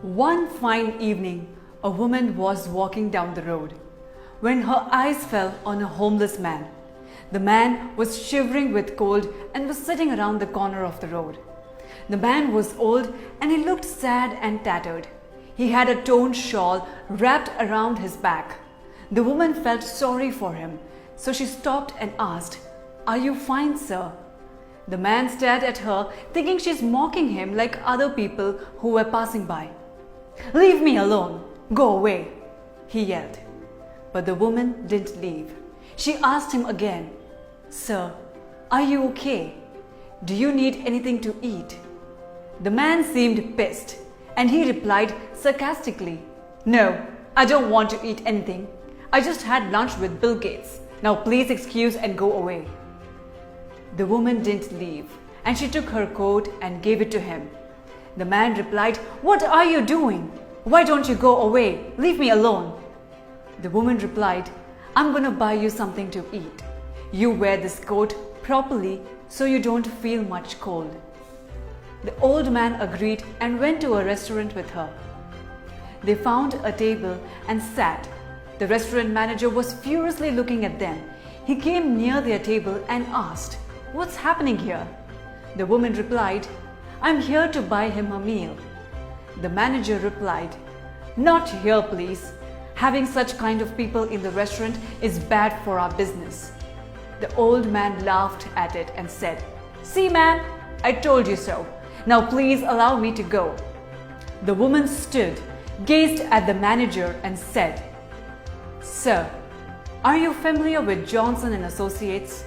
One fine evening, a woman was walking down the road when her eyes fell on a homeless man. The man was shivering with cold and was sitting around the corner of the road. The man was old and he looked sad and tattered. He had a torn shawl wrapped around his back. The woman felt sorry for him, so she stopped and asked, "Are you fine, sir?" The man stared at her, thinking she's mocking him like other people who were passing by. "Leave me alone! Go away!" he yelled. But the woman didn't leave. She asked him again, "Sir, are you okay? Do you need anything to eat?" The man seemed pissed and he replied sarcastically, "No, I don't want to eat anything. I just had lunch with Bill Gates. Now please excuse and go away." The woman didn't leave and she took her coat and gave it to him. The man replied, "What are you doing? Why don't you go away? Leave me alone." The woman replied, "I'm going to buy you something to eat. You wear this coat properly so you don't feel much cold." The old man agreed and went to a restaurant with her. They found a table and sat. The restaurant manager was furiously looking at them. He came near their table and asked, "What's happening here?" The woman replied, "I'm here to buy him a meal." The manager replied, "Not here, please. Having such kind of people in the restaurant is bad for our business." The old man laughed at it and said, "See, ma'am, I told you so. Now please allow me to go." The woman stood, gazed at the manager and said, "Sir, are you familiar with Johnson and Associates,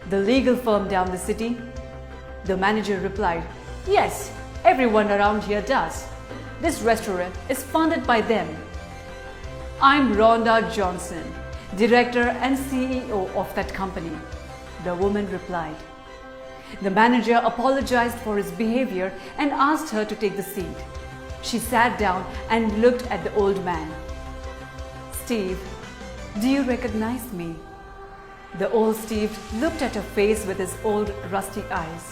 the legal firm down the city?" The manager replied, "Yes, everyone around here does. This restaurant is funded by them." "I'm Rhonda Johnson, director and CEO of that company," the woman replied. The manager apologized for his behavior and asked her to take the seat. She sat down and looked at the old man. "Steve, do you recognize me?" The old Steve looked at her face with his old rusty eyes.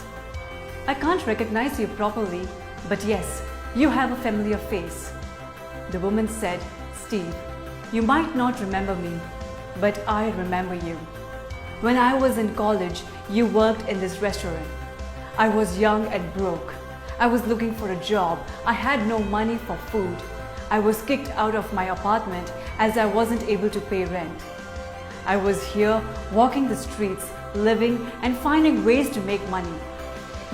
"I can't recognize you properly, but yes, you have a familiar face." The woman said, "Steve, you might not remember me, but I remember you. When I was in college, you worked in this restaurant. I was young and broke. I was looking for a job. I had no money for food. I was kicked out of my apartment as I wasn't able to pay rent. I was here walking the streets, living and finding ways to make money.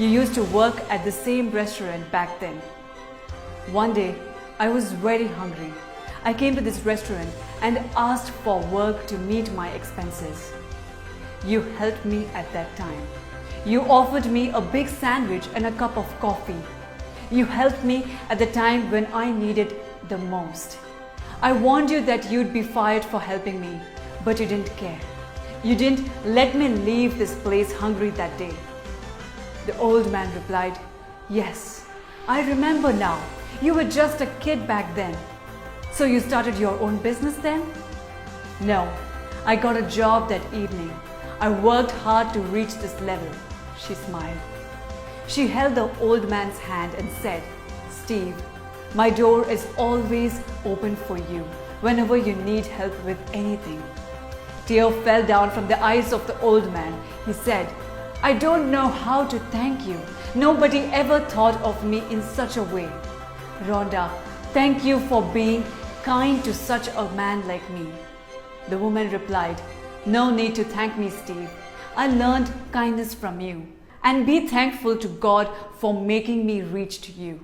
You used to work at the same restaurant back then. One day, I was very hungry. I came to this restaurant and asked for work to meet my expenses. You helped me at that time. You offered me a big sandwich and a cup of coffee. You helped me at the time when I needed the most. I warned you that you'd be fired for helping me, but you didn't care. You didn't let me leave this place hungry that day." The old man replied, "Yes, I remember now. You were just a kid back then. So you started your own business then?" "No, I got a job that evening. I worked hard to reach this level." She smiled. She held the old man's hand and said, "Steve, my door is always open for you whenever you need help with anything." Tears fell down from the eyes of the old man. He said, "I don't know how to thank you. Nobody ever thought of me in such a way. Rhonda, thank you for being kind to such a man like me." The woman replied, "No need to thank me, Steve. I learned kindness from you. And be thankful to God for making me reach to you."